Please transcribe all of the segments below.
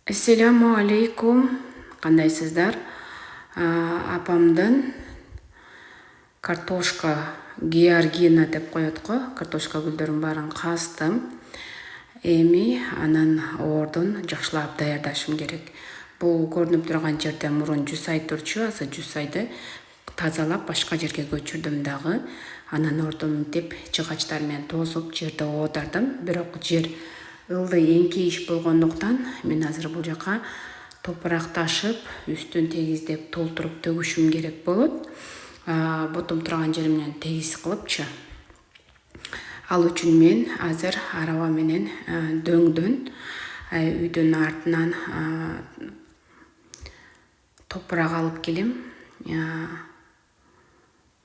Assalamu alaikum. Кандайсыздар? Апамдын картошка георгина деп коет го. Картошка гүлдөрүн баарын кастым. Эми анан ордун жакшылап даярдашым керек. Бул көрүнүп турган жерде мурун жуз ай турчу, азыр жуз айды тазалап башка жерге көчүрдүм дагы. Анан ордун мынтип жыгачтар менен тосуп жерде оодардым. Бирок жер ылдый эңкейиш болгондуктан мен азыр бул жака топурак ташып, үстүн тегиздеп толтуруп төгүшүм керек болот. Ботом турган жери менен тегиз кылыпчы. Ал үчүн мен азыр араба менен дөңдөн үйдүн артынан топурак алып келем.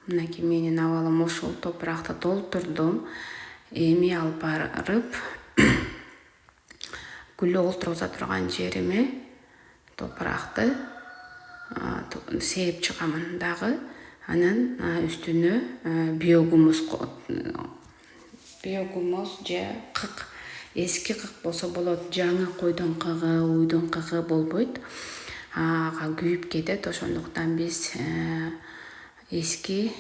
Мынакей менин абалым ушул топуракты толтурдум. Эми алып барып гүл олтургуза турган жериме топуракты сээп чыгамын дагы. Анан үстүнө биогумус же кык, эски кык болсо болот, жаңы койдун кыгы, уйдун кыгы болбойт. Ага күйүп кетет, ошондуктан биз эски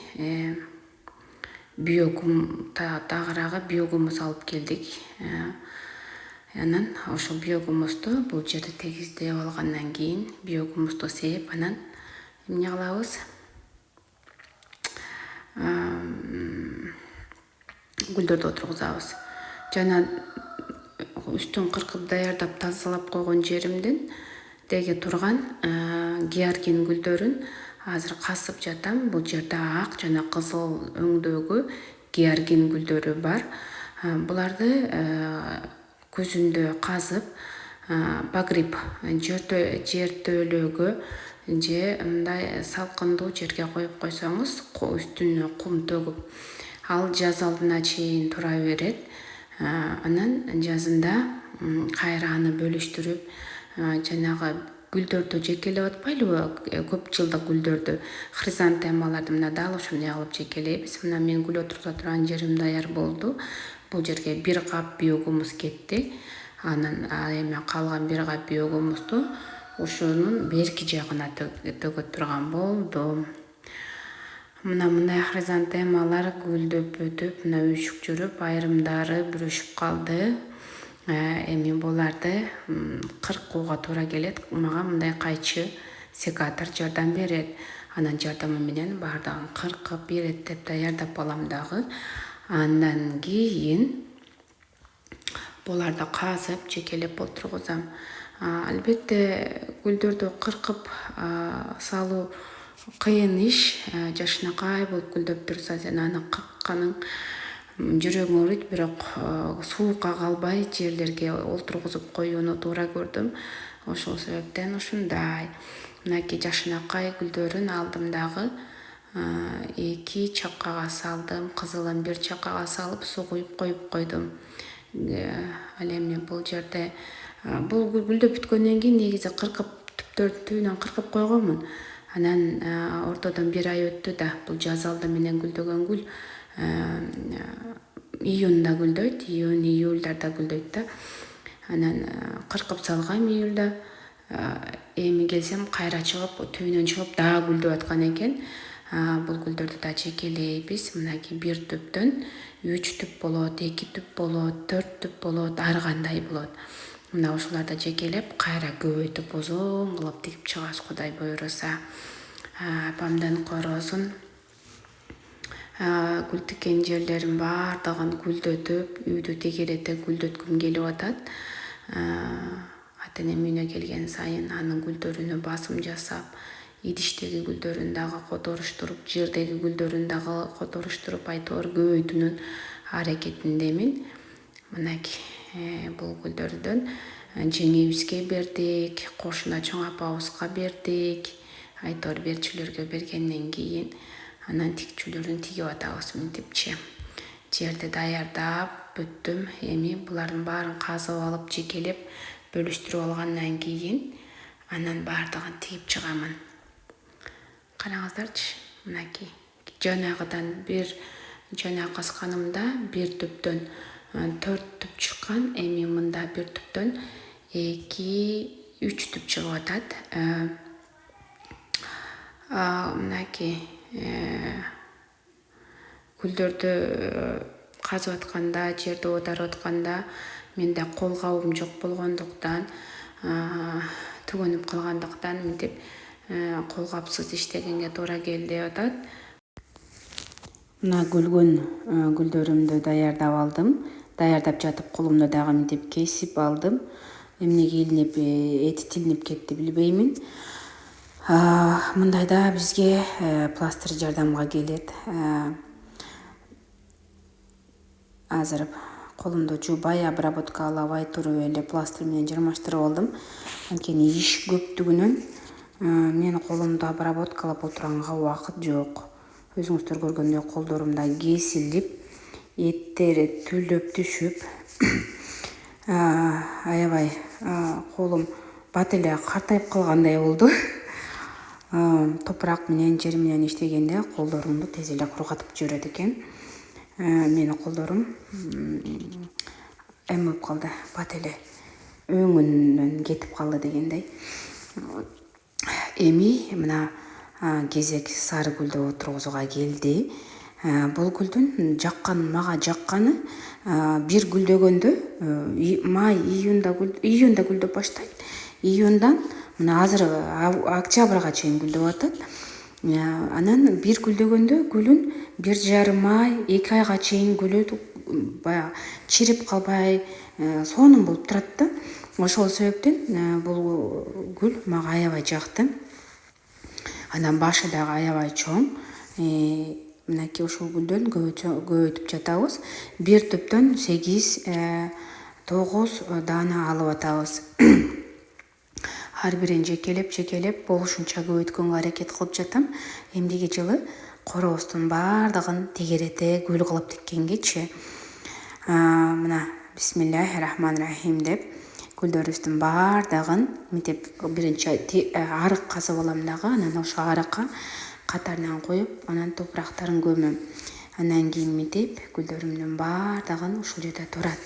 тагыраагы биогумус алып келдик. Анан ошол биогумусту бул жерди тегиздеп алгандан кийин биогумусту сээп, анан эмне кылабыз? Гүлдөрдү отургузабыз. Жана үстүн кыркып даярдап тазалап койгон жеримдин деги турган георгин гүлдөрүн азыр касып жатам. Бул жерде ак жана кызыл өңдөгү георгин гүлдөрү бар. Буларды көзүндө казып, багрип жертөлөгө же мындай салкындуу жерге коюп койсоңуз, үстүнө кум төгүп, ал жаз алдына чейин тура берет. Анан жазында кайра аны бөлүштүрүп, жанагы гүлдөрдү жекелеп атпайлыбы, көп жылдык гүлдөрдү, хризантемаларды мына дал ошондой алып жекелейбиз. Мына мен гүл отургуза турган жерим даяр болду. Бул жерге бир кап биогумус кетти. Анан эми калган бир кап биогумусту ошонун берки жагына төгөт турган болдум. Мына мындай хризантемалар гүлдөп өтүп, мына өчүп жүрүп, айрымдары бүрүшүп калды. Эми буларды кыркууга туура келет. Мага мындай кайчы секатор жардам берет. Анан жардамы менен баардыгын кыркып, иреттеп даярдап алам дагы. Андан кийин буларды казып, жекелеп отургузам. Албетте гүлдөрдү кыркып салуу кыйын иш. Жашынакай болуп гүлдөп турса, сен аны кыркканың жүрөгүң ооруйт, бирок суукка калбай жерлерге олтургузуп коюуну туура көрдүм. Ошол себептен ушундай. Мынакей жашынакай гүлдөрүн алдым дагы. 2 чапкага салдым, кызылын бир чапкага салып, суу куюп коюп койдум. Ал эми бул жерде бул гүлдөп бүткөндөн кийин негизи кыркып, түбүнөн кыркып койгонмун. Анан ортодон бир ай өттү да. Бул жаз алды менен гүлдөгөн гүл июнда гүлдөйт, июнь, июльдарда гүлдөйт да. Анан кыркып салгам июльда. Эми келсем кайра чыгып, түбүнөн чыгып дагы гүлдөп аткан экен. Бул гүлдөрдү да жекелейбиз. Мынакей бир түптөн 3 түп болот, 2 түп болот, 4 түп болот, ар кандай болот. Мына ошолорду жекелеп, кайра көбөйтүп, узун кылып тигип чыгабыз, Кудай буйруса. Апамдын коросун гүл тиккен жерлерин баардыгын гүлдөтүп, үйдү тегерете гүлдөткүм келип атат. Ата-энем үйүнө келген сайын анын гүлдөрүнө басым жасап, идиштеги гүлдөрүн дагы которуштуруп, жердеги гүлдөрүн дагы которуштуруп, айтор көбөйтүүнүн аракетиндемин. Мынакей бул гүлдөрдөн жеңебизге бердик, кошуна чоң апабызга бердик. Айтор берчүлөргө бергенден кийин анан тикчүлөрүн тигип атабыз мынтипчи. Жерди даярдап бүттүм. Эми булардын баарын казып алып, жекелеп, бөлүштүрүп алгандан кийин анан баардыгын тигип чыгамын. Караңыздарчы, мынакей. Жанагыдан жанагы касканымда бир түптөн 4 түп чыккан. Эми мында бир түптөн 2, 3 түп чыгып атат. Мынакей гүлдөрдү казып атканда, жерди оодарып атканда менде кол кабым жок болгондуктан, түгөнүп калгандыктан мынтип кол капсыз иштегенге туура келди деп атат. Мына гүлгөн гүлдөрүмдү даярдап алдым. Даярдап жатып колумда дагы мынтип кесип алдым. Эмнеге илинип, эти тилинип кетти билбеймин. Мындайда бизге пластырь жардамга келет. Азыр колумду жуубай, обработкалабай туруп эле пластырь менен жармаштырып алдым. Анткени иш көптүгүнөн менин колумду обработкалап отуранга убакыт жок. Өзүңүздөр көргөндөй колдорумда кесилип, эттери түлдөп түшүп, аябай колум бат эле картайып калгандай болду. Топурак менен, жер менен иштегенде колдорумду тез эле кургатып жиберет экен. Менин колдорум эме болуп калды, бат эле өңүнөн кетип калды дегендей. Эми мына кезек сары гүлдү отургузууга келди. Бул гүлдүн мага жакканы бир гүлдөгөндө май, июнда гүлдөп баштайт. Июндан мына азыр октябрга чейин гүлдөп атат. Анан бир гүлдөгөндө гүлүн 1,5 ай, 2 айга чейин гүлү баягы чирип калбай, сонун болуп турат да. Ошол себептен бул гүл мага аябай жакты. Анан башы дагы аябай чоң. Мынакей ушул гүлдөн көбөйтүп жатабыз. Бир түптөн 8-9 даана алып атабыз. Ар бирин жекелеп болушунча көбөйткөнгө аракет кылып жатам. Эмдиги жылы коробуздун баардыгын тегерете гүл кылып тиккенгечи, мына бисмиллахи-рахмани-рахим деп гүлдөрүбүздүн баардыгын мынтип биринчи арык казып алам дагы, анан ошо арыкка катарынан коюп, анан топурактарын көмөм. Анан кийин мынтип гүлдөрүмдүн баардыгын ушул жерде турат.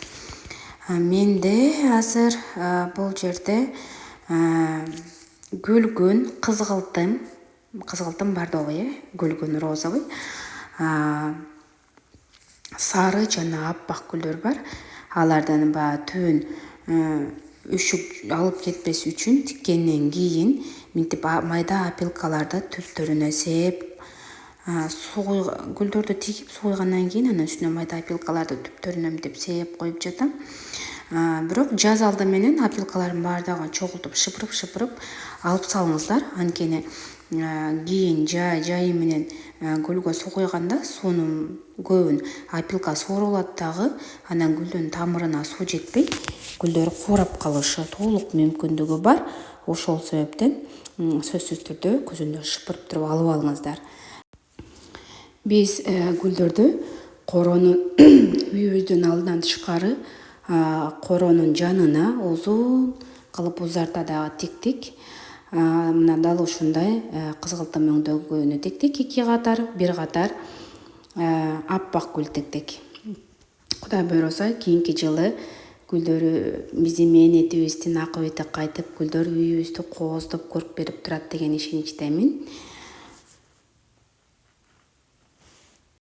Менде азыр бул жерде гүлгүн, кызгылтым бордовый, гүлгүн розовый, сары жана аппак гүлдөр бар. Алардан түбүн үшүк алып кетпес үчүн тиккенден кийин мынтип майда опилкаларды түптөрүнө сээп, гүлдөрдү тигип сугуйгандан кийин анан үстүнө майда опилкаларды түптөрүнө мынтип сээп коюп жатам. Бирок жаз алды менен опилкалардын баардыгын чогултуп шыпырып алып салыңыздар. Анткени кийин жайы менен гүлгө суу куйганда суунун көбүн опилка сооруп алат дагы, анан гүлдүн тамырына суу жетпей, гүлдөр курап калышы толук мүмкүндүгү бар. Ошол себептен сөзсүз түрдө күзүндө шыпырып туруп алып алыңыздар. Биз гүлдөрдү коронун үйүбүздүн алдынан тышкары коронун жанына узун кылып узарта дагы тиктик. Мына дал ушундай кызгылтым өңдөгөнү тиктик, 2 катар, 1 катар аппак гүл тиктик. Кудай буйруса кийинки жылы гүлдөрү биздин мээнетибиздин акыбети кайтып, гүлдөр үйүбүздү кооздоп көрүп берип турат деген ишеничтемин.